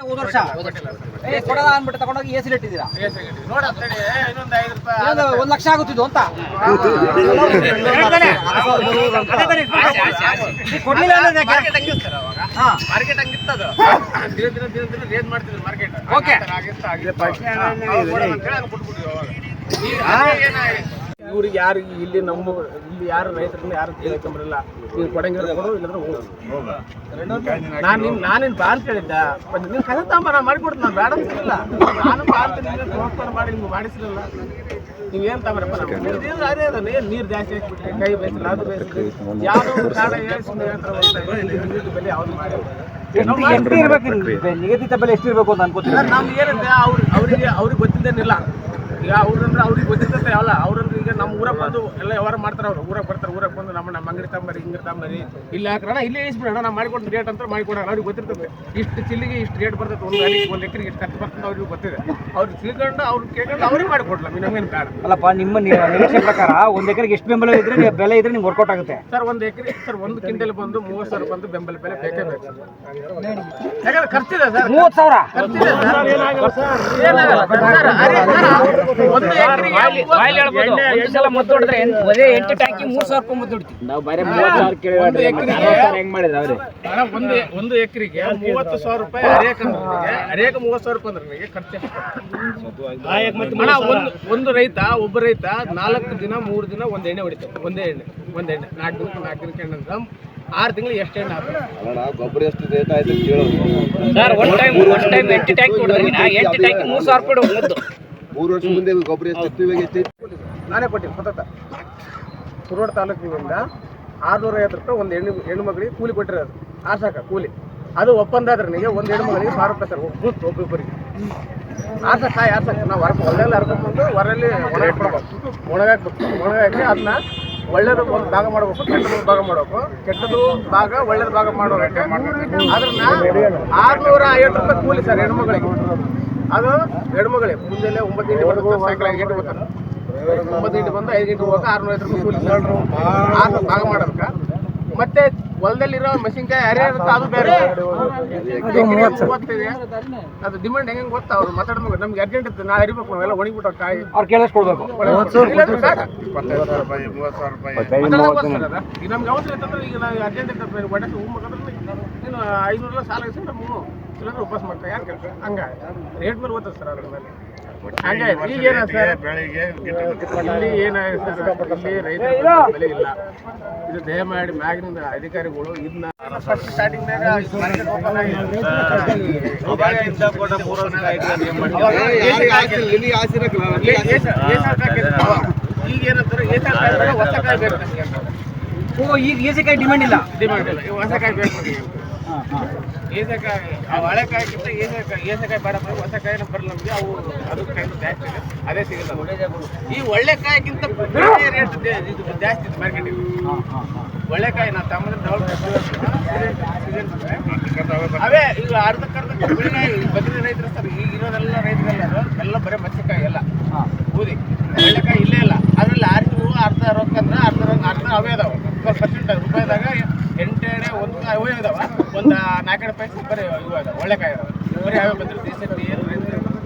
ಹೋದ ವರ್ಷ ಕೊಡಲ್ಲ ಅಂದ್ಬಿಟ್ಟು ತಗೊಂಡೋಗಿ ಎ ಸಿ ಇಟ್ಟಿದ್ದೀರಾ. ಒಂದು ಲಕ್ಷ ಆಗುತ್ತಿದ್ದು ಅಂತ ಕೊಡ್ಲಿಲ್ಲ ಇವ್ರಿಗೆ ಯಾರು ಇಲ್ಲಿ ನಮ್ಮ ಇಲ್ಲಿ ಯಾರು ರೈತರನ್ನ ಯಾರು ಕೇಳ್ಕೊಂಬರಲ್ಲ. ನೀವು ಕೊಡಂಗಿಲ್ಲ ಕೊಡು, ಇಲ್ಲಾಂದ್ರೆ ಹೋಗು. ನಾನೇನು ಬಾ ಅಂತ ಹೇಳಿದ್ದ, ನೀವು ಕಸ ತಾಂಬಾರ ಮಾಡಿಕೊಡ್ತು, ನಾನು ಬೇಡ ಅಂತಿಲ್ಲ. ನಾನು ಬಾ ಅಂತ ನಿಮ್ಗೆ ಮಾಡಿ ನಿಮ್ಗೆ ಮಾಡಿಸಿರಲ್ಲ. ನೀವೇನು ತಾಂಬರಪ್ಪ ಅದೇ ಅದ ನೀರು ಜಾಸ್ತಿ ಹಾಕ್ಬಿಟ್ರಿ, ಕೈ ಬೇಯಿಸಿಲ್ಲ ಅದು ಬೇಯಿಸಿದ್ರಿ, ಯಾವುದೋ ಒಂದು ಕಾರಣ ಹೇಳಿ ಬೆಲೆ ಯಾವ್ದು ಮಾಡಿ ನಿಗದಿತ ಬೆಲೆ ಎಷ್ಟಿರ್ಬೇಕು ಅಂತ ಅನ್ಕೋತೀನಿ. ನಮ್ಗೆ ಏನಂತೆ ಅವ್ರಿಗೆ ಗೊತ್ತಿದ್ದೇನಿಲ್ಲ. ಈಗ ಅವ್ರಿಗೆ ಗೊತ್ತಿರ್ತೈತೆ ಅಲ್ಲ. ಅವ್ರಂದ್ರೆ ಈಗ ನಮ್ಮ ಊರಾಗ ಬಂದು ಎಲ್ಲ ವ್ಯವಹಾರ ಮಾಡ್ತಾರೆ. ಅವ್ರು ಊರಾಗ ಬರ್ತಾರೆ, ಊರಾಗ ಬಂದು ನಮ್ಮ ಅಂಗಡಿ ತಗೊಂಬರಿ ಹಿಂಗೆ ತಗೊಂಬರಿ ಇಲ್ಲಿ ಹಾಕೋಣ, ಇಲ್ಲೇ ಇಸ್ಬಿಡೋಣ, ನಾವು ಮಾಡಿಕೊಡ್ತೀವಿ ರೇಟ್ ಅಂತ ಮಾಡಿಕೊಡೋಣ. ಅವ್ರಿಗೆ ಗೊತ್ತಿರ್ತದೆ ಇಷ್ಟು ಚಿಲ್ಲಿಗೆ ಇಷ್ಟು ರೇಟ್ ಬರ್ತದೆ, ಒಂದು ಎಕರೆಗೆ ಇಷ್ಟು ಖರ್ಚು ಬರ್ತದೆ ಅವ್ರಿಗೆ ಗೊತ್ತಿದೆ. ಅವ್ರಿಗೆ ತಿಳ್ಕೊಂಡು ಅವ್ರಿಗೆ ಕೇಳ್ಕೊಂಡು ಅವ್ರಿಗೆ ಮಾಡಿಕೊಡ್ಲ. ನಮ್ಗೇನು ಬೇಡ. ಅಲ್ಲಪ್ಪ, ನಿಮ್ಮ ನಿರೀಕ್ಷೆ ಪ್ರಕಾರ ಒಂದು ಎಕರೆಗೆ ಎಷ್ಟು ಬೆಂಬಲ ಇದ್ರೆ ಬೆಲೆ ಇದ್ರೆ ನಿಮ್ಗೆ ವರ್ಕೌಟ್ ಆಗುತ್ತೆ ಸರ್? ಒಂದು ಎಕರೆ ಸರ್ 1 ಕ್ವಿಂಟಲ್ ಬಂದು 30,000 ಬಂದು ಬೆಂಬಲ ಬೆಲೆ ಬೇಕೇ ಬೇಕು. ಯಾಕಂದ್ರೆ ಖರ್ಚಿದೆ ಸರ್, 30,000 ಖರ್ಚಿದೆ ಸರ್. ಏನಾಗಲ್ಲ ಒಂದು ಎಕರೆಗೆ ಮುದ್ದು ಹೊಡೆದ್ರೆ 8 ಟ್ಯಾಂಕಿ 3,000 ರೂಪಾಯಿ ಮುದ್ದು ಹೊಡ್ತೀವಿ ನಾವು. ಬರೀ 30,000 ಕೇಳಿದ್ರೆ ಹೆಂಗ್ ಮಾಡಿದ್ರೆ ಅವ್ರೆ ಒಂದು ಎಕರೆಗೆ 30,000 ರೂಪಾಯಿ ಅರೇಕ 30,000 ರೂಪಾಯಿ ಅಂದ್ರೆ ನನಗೆ ಖರ್ಚು. ಒಂದು ರೈತ ಒಬ್ಬ ರೈತ 4 ದಿನ 3 ದಿನ ಒಂದು ಎಣ್ಣೆ ಹೊಡಿತಾರೆ. ಒಂದೇ ಎಣ್ಣೆ 4 ದಿನಕ್ಕೆ ಎಣ್ಣೆ ಅಂದ್ರೆ 6 ತಿಂಗಳು ಎಷ್ಟು ಎಣ್ಣೆ ಆಗ್ತದೆ? ಗೊಬ್ಬರ ಎಷ್ಟು ರೇಟ್ ಆಯ್ತು ಕೇಳೋದು ಸರ್. ಒನ್ ಟೈಮ್ 8 ಟ್ಯಾಂಕಿ ಹೊಡೆದ್ರೆ 8 ಟ್ಯಾಂಕಿ 3,000 ರೂಪಾಯಿ ಮುದ್ದು. 3 ವರ್ಷ ಮುಂದೆ ಗೊಬ್ಬರ ಎಷ್ಟು ನಾನೇ ಕೊಟ್ಟಿದ್ದು ಸತತ. ಕುರುಗೋಡು ತಾಲೂಕಿನಿಂದ 650 ರೂಪಾಯಿ ಒಂದು ಹೆಣ್ಣು ಮಗಳಿಗೆ ಕೂಲಿ ಕೊಟ್ಟಿರೋದು. ಆಸಾಕ ಕೂಲಿ ಅದು ಒಪ್ಪಂದ ಆದ್ರೆ ನನಗೆ ಒಂದು ಹೆಣ್ಣು ಮಗಳಿಗೆ 1,000 ರೂಪಾಯಿ ಸರ್ ಒಬ್ಬೊಬ್ಬರಿಗೆ. ಆಸಕ್ಕ ನಾವು ಒಳ್ಳೆಲ್ಲ ಹರ್ಕೊಂಡ್ಬಂದು ಹೊರಲ್ಲಿ ಒಣಗಾಕ್ಬೇಕು. ಅದನ್ನ ಒಳ್ಳೇದು ಒಂದು ಭಾಗ ಮಾಡಬೇಕು, ಕೆಟ್ಟದ್ದು ಭಾಗ ಮಾಡಬೇಕು. ಕೆಟ್ಟದ್ದು ಭಾಗ ಒಳ್ಳೇದು ಭಾಗ ಮಾಡೋಕೆ ಅದನ್ನ 650 ರೂಪಾಯಿ ಕೂಲಿ ಸರ್ ಹೆಣ್ಮಗಳಿಗೆ. ಅದು ಹೆಣ್ಮಗಳಿಗೆ ಮುಂಜಾನೆ 9 ಗಂಟೆ ಬರುತ್ತೆ, ಸಾಯಂಕಾಲ 5 ಗಂಟೆ ಬರ್ತಾರೆ. 9 ಗಂಟೆ ಬಂದು 5 ಗಂಟೆ ಹೋಗಕ್ಕೆ 650 ರೂಪಾಯಿ ಕೂಲಿ ಸರ್ ಭಾಗ ಮಾಡೋದಕ್ಕೆ. ಮತ್ತೆ ಹೊಲದಲ್ಲಿರೋ ಮೆಣಸಿನ್ಕಾಯಿ ಅರೆ ಇರುತ್ತೆ, ಅದು ಬೇರೆ. ಗೊತ್ತಿದೆ ಅದು ಡಿಮಾಂಡ್ ಹೆಂಗೆ ಗೊತ್ತಾ? ಅವ್ರು ಮಾತಾಡ್ಬೇಕು, ನಮ್ಗೆ ಅರ್ಜೆಂಟ್ ಇತ್ತು, ನಾಳೆ ಅರಿಬೇಕು, ನಾವೆಲ್ಲ ಒಣಗಿಬಿಟ್ಟು ಕಾಯಿ ಅವ್ರು ಕೇಳಿಸ್ಕೊಡ್ಬೇಕು. ಈಗ ನಮ್ಗೆ ಅವಸರ ಇತ್ತಂದ್ರೆ ಈಗ ನಾವು ಅರ್ಜೆಂಟ್ ಇರ್ತದೆ ಒಡೆ ಹೋಗ್ಬೇಕಂದ್ರೆ ನೀನು 500 ಸಾಲ ಇಸಿ ನಮ್ಮ ಇಲ್ಲಾಂದ್ರೆ ವಾಪಸ್ ಮಾಡ್ತಾರೆ. ಯಾರು ಕೆಲಸ ಹಂಗಾಗಿ ರೇಟ್ ಮೇಲೆ ಓದ್ತದೆ ಸರ್. ಅದ್ರ ಮೇಲೆ ಹಂಗಾಯ್ತು. ಈಗ ಏನ ಸರ್ ಇಲ್ಲಿ ಏನಾಗಿದೆ ಸರ್, ಇಲ್ಲಿ ರೈತರ ಬೆಲೆ ಇಲ್ಲ. ಇದು ದಯಮಾಡಿ ಮ್ಯಾಗಿನಿಂದ ಅಧಿಕಾರಿಗಳು ಇದನ್ನ ಸ್ಟಾರ್ಟಿಂಗ್ನಾಗ ಈಗ ಏನಂತಾರೆ ಹೊಸಕಾಯಿ ಬೇಕು. ಈಗ ಏಸಕಾಯಿ ಡಿಮ್ಯಾಂಡ್ ಇಲ್ಲ, ಹೊಸಕಾಯಿ ಬೇಕು. ಏಸಕಾಯಿ ಹಳೆಕಾಯಿಗಿಂತ ಏಸಕಾಯಿ ಬೇಡ, ಹೊಸಕಾಯಿನ ಬರಲ್ಲ ನಮಗೆ. ಅವು ಅದು ಕಾಯಿ ಜಾಸ್ತಿ ಇದೆ, ಅದೇ ಸಿಗಲ್ಲ. ಈ ಒಳ್ಳೆ ಕಾಯಿಗಿಂತ ರೇಟ್ ಜಾಸ್ತಿ ಇದೆ ಮಾರ್ಕೆಟಿಗೆ. ಒಳ್ಳೆಕಾಯಿ ನಾವು ತಮ್ಮಂದ್ರೆ ಅವೇ ಈಗ ಅರ್ಧಕ್ಕರ್ಧ ಬದ್ರಿ ರೈತರು ಸರ್. ಈಗ ಇರೋದೆಲ್ಲ ರೈತರೆಲ್ಲ ಎಲ್ಲ ಬರೀ ಮತ್ಸ್ಯಕಾಯಿ ಎಲ್ಲ ಬೂದಿ. ಒಳ್ಳೆಕಾಯಿ ಇಲ್ಲೇ ಇಲ್ಲ. ಅದರಲ್ಲಿ ಆರಿಸಿವು ಅರ್ಧ ರೊಕ್ಕ ಅಂದ್ರೆ ಅರ್ಧ ಅವೇ ಅದಾವೆ. 20% ರೂಪಾಯಿದಾಗ 8 ಎಣ್ಣೆ ಒಂದು ಅವೇ ಇದಾವೆ. ಒಂದು 4 ರೂಪಾಯಿ ಬರೀ ಇವು ಅದಾವೆ ಒಳ್ಳೆಕಾಯಿ ಅದಾವೆ. ಬರೀ ಅವೇ ಬಂದ್ರೆ ದೇಶಕ್ಕೆ ಏನು ರೈತರು.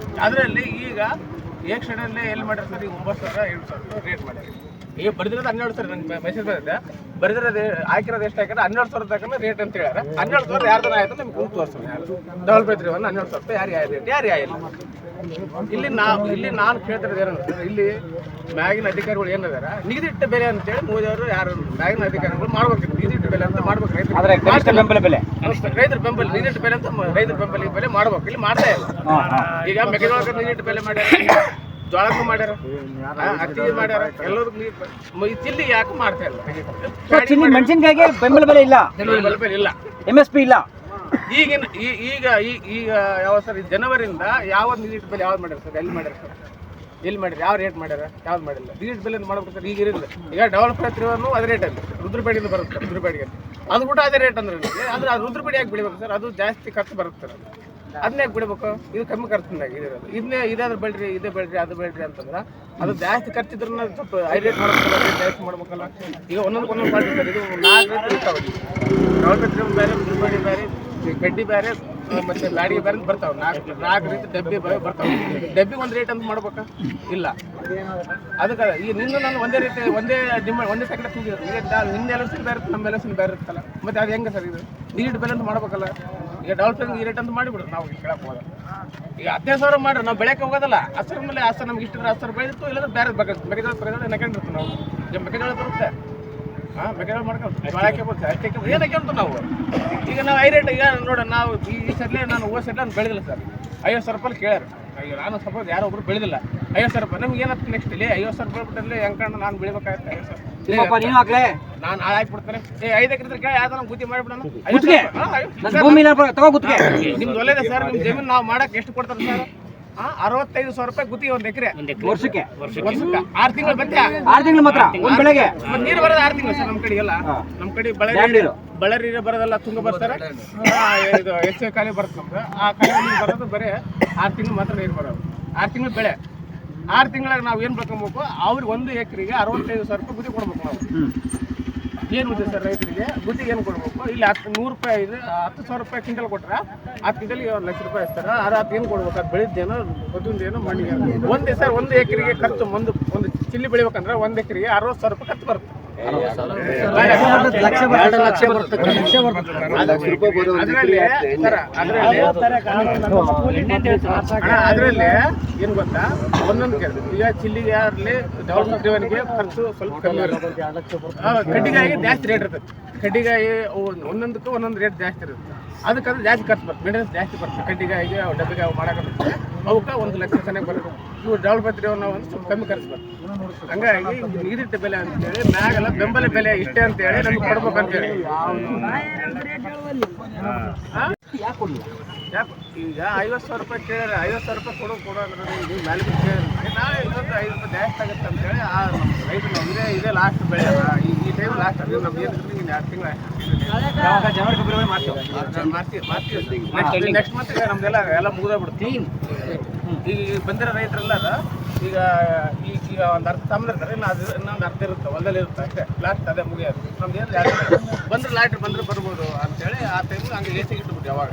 ಅದರಲ್ಲಿ ಈಗ ಏಕ್ಷಣಲ್ಲೇ ಎಲ್ಲಿ ಮಾಡ್ಯಾರ ಸರ್? ಈಗ 9,000 7,000 ರೇಟ್ ಮಾಡ್ಯಾರ. ಈಗ ಬರೆದಿರೋದು 12,000. ನನಗೆ ಮೆಸೇಜ್ ಬಂದಿದೆ. ಬರೆದಿರೋದು ಹಾಕಿರೋದು ಎಷ್ಟು ಹಾಕಿದ್ರೆ 12,000 ತಗೊಂಡು ರೇಟ್ ಅಂತ ಹೇಳ್ಯಾರ. 12,000 ಯಾರ್ದನ ಆಯ್ತು ನಮ್ಗೆ ಗುಂಪು ತೋರಿಸ್ತಾರೆ. ಡಬಲ್ ಪೈತ್ರಿ 12,000 ರೂಪಾಯಿ ಯಾರು ರೇಟ್ ಯಾರು ಇಲ್ಲ. ಇಲ್ಲಿ ನಾನು ಕೇಳ್ತಿರೋದು ಏನಂದ್ರೆ, ಇಲ್ಲಿ ಮ್ಯಾಗಿನ ಅಧಿಕಾರಿಗಳು ಏನಿದಾರ ನಿಗದಿಟ್ಟ ಬೆಲೆ ಅಂತೇಳಿ ಮೋದಿಯವರು ಯಾರು ಮ್ಯಾಗಿನ ಅಧಿಕಾರಿಗಳು ಮಾಡ್ಬೇಕು. ನಿಗದಿಟ್ಟ ಬೆಲೆ ಅಂತ ಮಾಡ್ಬೇಕು. ರೈತರ ಬೆಂಬಲ ಬೆಲೆ ನಿಗದಿಟ್ಟ ಬೆಲೆ ಅಂತ ರೈತರ ಬೆಂಬಲ ಬೆಲೆ ಮಾಡ್ಬೇಕು. ಇಲ್ಲಿ ಮಾಡ್ತಾ ಇಲ್ಲ. ಈಗ ಮೆಕ್ಕೆಜೋಳಕ್ಕೆ ನಿಗದಿಟ್ಟ ಬೆಲೆ ಮಾಡ್ಯಾರ, ಜೋಳಕ್ಕೂ ಮಾಡ್ಯಾರ, ಹತ್ತಿಗೆ ಮಾಡ್ಯಾರ, ಎಲ್ಲರಿಗೂ ನೀರು. ಚಿಲ್ಲಿ ಯಾಕೆ ಮಾಡ್ತಾ ಇಲ್ಲ? ಮೆಣಸಿನಕಾಯಿಗೆ ಬೆಂಬಲ ಬೆಲೆ ಇಲ್ಲ, ಬೆಂಬಲ ಬೆಲೆ ಇಲ್ಲ, MSP ಇಲ್ಲ. ಈಗ ಯಾವ ಸರ್ ಜನವರಿಯಿಂದ ಯಾವ ನಿಗದಿಟ್ಟ ಬೆಲೆ ಯಾವ್ದು ಮಾಡ್ಯಾರ ಸರ್? ಎಲ್ಲಿ ಮಾಡ್ಯಾರ ಸರ್? ಎಲ್ಲಿ ಮಾಡಿರಿ? ಯಾವ ರೇಟ್ ಮಾಡ್ಯಾರ? ಯಾವ್ದು ಮಾಡಿಲ್ಲ. ನಿಗದಿಟ್ಟ ಬೆಲೆ ಮಾಡ್ಬೇಕು ಸರ್. ಈಗ ಇರಲಿಲ್ಲ. ಈಗ ಡೆವಲಪ್ ಹತ್ತಿರವನ್ನು ಅದೇ ರೇಟ್ ಅಲ್ಲಿ ರುದ್ರಪೇಟೆಯಿಂದ ಬರುತ್ತೆ. ರುದ್ರಪೇಟೆಗೆ ಅದು ಕೂಡ ಅದೇ ರೇಟ್ ಅಂದ್ರೆ ನನಗೆ. ಆದರೆ ಅದು ರುದ್ರಪೇಟೆ ಯಾಕೆ ಬಿಡಬೇಕು ಸರ್? ಅದು ಜಾಸ್ತಿ ಖರ್ಚು ಬರುತ್ತೆ ಸರ್. ಅದನ್ನೇ ಯಾಕೆ ಬಿಡಬೇಕು? ಇದು ಕಮ್ಮಿ ಖರ್ಚಿನಾಗ ಇದಿರೋದು. ಇದಾದ್ರೆ ಬೆಳ್ರಿ, ಇದೇ ಬೆಳ್ರಿ, ಅದು ಬೆಳ್ರಿ ಅಂತಂದ್ರೆ ಅದು ಜಾಸ್ತಿ ಖರ್ಚಿದ್ರೂ ಸ್ವಲ್ಪ ಹೈ ರೇಟ್ ಮಾಡ್ಬೇಕಲ್ಲ, ರೇಟ್ ಜಾಸ್ತಿ ಮಾಡ್ಬೇಕಲ್ಲ. ಈಗ ಒಂದೊಂದು ಕ್ವಾಲಿಟಿ ಸರ್. ಇದು 4 ರೇಟ್ ಇರ್ತಾವೆ. ಡೆವಲಪ್ ಬೇರೆ, ರುದ್ರಪೇಟೆ ಬೇರೆ, ಗಡ್ಡಿ ಬೇರೆ, ಮತ್ತೆ ಗಾಡಿಗೆ ಬೇರೆ ಬರ್ತಾವೆ ನಾಲ್ಕು ರೀತಿ ಡಬ್ಬಿ ಬರ್ತಾವೆ. ಡಬ್ಬಿಗೆ ಒಂದು ರೇಟ್ ಅಂತ ಮಾಡ್ಬೇಕಾ? ಇಲ್ಲ. ಅದಕ್ಕೆ ಈಗ ನಿನ್ನ ನಾನು ಒಂದೇ ರೀತಿ ಒಂದೇ ಸೆಕೆಂಡ್ ತುಂಬಿದ್ರು. ಈಗ ನಿನ್ನ ಎಲೆಕ್ಷನ್ ಬೇರೆ ಇರುತ್ತೆ, ನಮ್ಮ ಎಲೆಕ್ಷನ್ ಬೇರೆ ಇರುತ್ತಲ್ಲ, ಮತ್ತೆ ಅದು ಹೆಂಗೆ ಸರ್ ಇದು ನೀಟ್ ಬೆಲೆ ಅಂತ ಮಾಡ್ಬೇಕಲ್ಲ? ಈಗ ಡಾಲ್ಫಿನ್ ಈ ರೇಟ್ ಅಂತ ಮಾಡಿಬಿಡ್ರು. ನಾವು ಕೇಳಕ್ಕೆ ಹೋದ ಈಗ 15,000 ಮಾಡ್ರಿ, ನಾವು ಬೆಳೆಯಕ್ಕೆ ಹೋಗೋದಲ್ಲ. ಹಸರ ಮೇಲೆ ಹಸರು ನಮ್ಗೆ ಇಷ್ಟಿದ್ರೆ ಹಸರು ಬೆಳೆದಿತ್ತು, ಇಲ್ಲಾಂದ್ರೆ ಬೇರೆ ಮೆಕ್ಕೆಜೋಳ ನೆಕೊಂಡಿರ್ತೀವಿ ನಾವು. ಈಗ ಮೆಕ್ಕೆಜೋಳ ಬರುತ್ತೆ, ಮೆಕ್ಕೆಜೋಳ ಮಾಡ್ಕೊಂಡು ಬಾಳಕ್ಕೆ ಬರುತ್ತೆ, ಅಷ್ಟಕ್ಕೆ ಏನು ಹಾಕ್ಯಂತ ನಾವು. ಈಗ ನಾವು ಐ ರೇಟ್ ಈಗ ನೋಡ ನಾವು ಈ ಸಲ ನಾನು ಹೋದ ಸಲ ನಾನು ಬೆಳೆದಿಲ್ಲ ಸರ್. 50,000 ರೂಪಾಯಿ ಕೇಳ್ಯಾರ. ಈಗ ನಾನು ಸಪೋಸ್ ಯಾರೋ ಒಬ್ರು ಬೆಳೆದಿಲ್ಲ 50,000 ರೂಪಾಯಿ. ನಮ್ಗೆ ಏನಾಗ್ತದೆ ನೆಕ್ಸ್ಟ್ ಇಲ್ಲಿ 50,000 ರೂಪಾಯಿ ಬಿಟ್ಟಲ್ಲಿ ಹೆಂಗೆ ನಾನು ಬೆಳಿಬೇಕಾಗುತ್ತೆ? 50,000 ನಾನು ಹಾಕ್ಬಿಡ್ತೇನೆ. 5 ಎಕರೆ ಕೇಳಿ ಯಾವ್ದು ನಮ್ಗೆ ಗುತ್ತಿ ಮಾಡಿಬಿಡೋಣ. ನಿಮ್ದು ಒಳ್ಳೇದೇ ಸರ್. ನಿಮ್ಮ ಜಮೀನು ನಾವು ಮಾಡಕ್ಕೆ ಎಷ್ಟು ಕೊಡ್ತಾರೆ ಸರ್? 65,000 ರೂಪಾಯಿ ಗುತ್ತಿ 1 ಎಕರೆ ವರ್ಷಕ್ಕೆ 6 ತಿಂಗಳು ಬಂದೆ. 6 ತಿಂಗಳು ಮಾತ್ರ ಒಂದು ಬೆಳೆಗೆ. ಮತ್ತೆ ನೀರು ಬರೋದು 6 ತಿಂಗಳು ಸರ್ ನಮ್ಮ ಕಡೆಗೆಲ್ಲ. ನಮ್ಮ ಕಡೆ ಬಳ್ಳಾರಿ ನೀರು ಬರೋದಲ್ಲ, ತುಂಗ ಬರ್ತಾರೆ. ಇದು ಹೆಚ್ಚು ಕಾಲಿ ಬರುತ್ತೆ ನಮ್ದು. ಆ ಕಾಲಿ ನೀರು ಬರೋದು ಬರೀ 6 ತಿಂಗಳು ಮಾತ್ರ ನೀರು ಬರೋದು. 6 ತಿಂಗಳು ಬೆಳೆ. 6 ತಿಂಗಳಾಗ ನಾವು ಏನು ಬೆಳ್ಕೊಬೇಕು? ಅವ್ರಿಗೆ 1 ಎಕರೆಗೆ 65,000 ರೂಪಾಯಿ ಗುತ್ತಿ ಕೊಡ್ಬೇಕು ನಾವು. ಏನು ಇದೆ ಸರ್ ರೈತರಿಗೆ ಗುತ್ತಿಗೆ ಏನು ಕೊಡ್ಬೇಕು? ಇಲ್ಲಿ 100 ರೂಪಾಯಿ ಇದೆ, 10,000 ರೂಪಾಯಿ ಕ್ವಿಂಟಲ್ ಕೊಟ್ರೆ 10 ಕ್ವಿಂಟಲ್ಗೆ 1 ಲಕ್ಷ ರೂಪಾಯಿ ಇರ್ತಾರೆ. ಅದು ಏನು ಕೊಡ್ಬೇಕು? ಅದು ಬೆಳೆದೇನೋ ಗೊತ್ತಿದ್ದೇನೋ ಮಣ್ಣಿಗೆ ಒಂದೇ ಸರ್. 1 ಎಕರೆಗೆ ಖರ್ಚು ಒಂದು ಚಿಲ್ಲಿ ಬೆಳಿಬೇಕಂದ್ರೆ 1 ಎಕರೆಗೆ 60,000 ರೂಪಾಯಿ ಖರ್ಚು ಬರುತ್ತೆ. ಅದರಲ್ಲಿ ಏನು ಗೊತ್ತಾ, ಒಂದೊಂದು ಈಗ ಚಿಲ್ಲಿಗೆ ಆಗಲಿ ಡೆವಲಪ್ಮೆಂಟ್ಗೆ ಖರ್ಚು ಸ್ವಲ್ಪ ಕಮ್ಮಿ ಇರುತ್ತೆ. ಕಡ್ಡಿಗಾಯಿಗೆ ಜಾಸ್ತಿ ರೇಟ್ ಇರ್ತದೆ. ಕಡ್ಡಿಗಾಯಿ ಒಂದೊಂದಕ್ಕೂ ಒಂದೊಂದು ರೇಟ್ ಜಾಸ್ತಿ ಇರುತ್ತೆ. ಅದಕ್ಕಾದ್ರೆ ಜಾಸ್ತಿ ಖರ್ಚು ಬರುತ್ತೆ, ಮೇಂಟೆನೆನ್ಸ್ ಜಾಸ್ತಿ ಬರುತ್ತೆ. ಕಡ್ಡಿಗಾಯಿಗೆ ಡಬ್ಬಿಗಾಯಿ ಮಾಡೋಕೆ ಅವಕ್ಕೆ 1 ಲಕ್ಷ ಚೆನ್ನಾಗಿ ಬರುತ್ತೆ. ಇವು ಡೆವಲಪ್ಮೆಂಟ್ ನಾವು ಒಂದು ಸ್ವಲ್ಪ ಕಮ್ಮಿ ಖರ್ಚು ಬರುತ್ತೆ. ಹಂಗಾಗಿ ನೀರಿಟ್ಟ ಬೆಲೆ ಅಂತೇಳಿ ಮ್ಯಾಗೆಲ್ಲ ಬೆಂಬಲ ಬೆಲೆ ಇಷ್ಟೇ ಅಂತೇಳಿ ನಮ್ಗೆ ಕೊಡ್ಬೇಕಂತೇಳಿ. ಯಾಕೆ ಈಗ 50,000 ರೂಪಾಯಿ ಕೇಳಿದ್ರೆ 50,000 ರೂಪಾಯಿ ಕೊಡೋ ನೀವು ಮೇಲೆ ಕೇಳಿದ್ರೆ ನಾಳೆ ಇನ್ನೊಂದು 5 ರೂಪಾಯಿ ಜಾಸ್ತಿ ಆಗುತ್ತೆ ಅಂತೇಳಿ ಆ ರೈತ ನಾವು ಇದೇ ಲಾಸ್ಟ್ ಬೆಳೆ ಈ ಟೈಮ್ ಲಾಸ್ಟ್ ಅದು ನಮ್ಗೆ ಏನಿದ್ರೆ ಈಗ 2 ತಿಂಗಳು ಜನವರಿ ಫೆಬ್ರವರಿ ಮಾಡ್ತೀವಿ. ನೆಕ್ಸ್ಟ್ ಮಂತ್ ನಮ್ದೆಲ್ಲ ಮುಗಿದೋಗ್ಬಿಡುತ್ತೆ. ಈಗ ಬಂದಿರೋ ರೈತರೆಲ್ಲ ಈಗ ಒಂದು ಅರ್ಧ ತಮ್ಮದಿರ್ತಾರೆ, ಇನ್ನೊಂದು ಅರ್ಧ ಇರುತ್ತೆ ಹೊಲದಲ್ಲಿ ಇರುತ್ತೆ ಅಷ್ಟೇ. ಲಾಸ್ಟ್ ಅದೇ ಮುಗಿಯೋದು ನಮ್ದು ಏನು ಬಂದ್ರೆ ಲಾಟ್ರಿ ಬಂದ್ರೆ ಬರ್ಬೋದು ಅಂತೇಳಿ ಆ ಟೈಮ್ ಹಂಗೆ ಏಸಿಗೆ ಇಟ್ಬಿಟ್ಟು ಯಾವಾಗ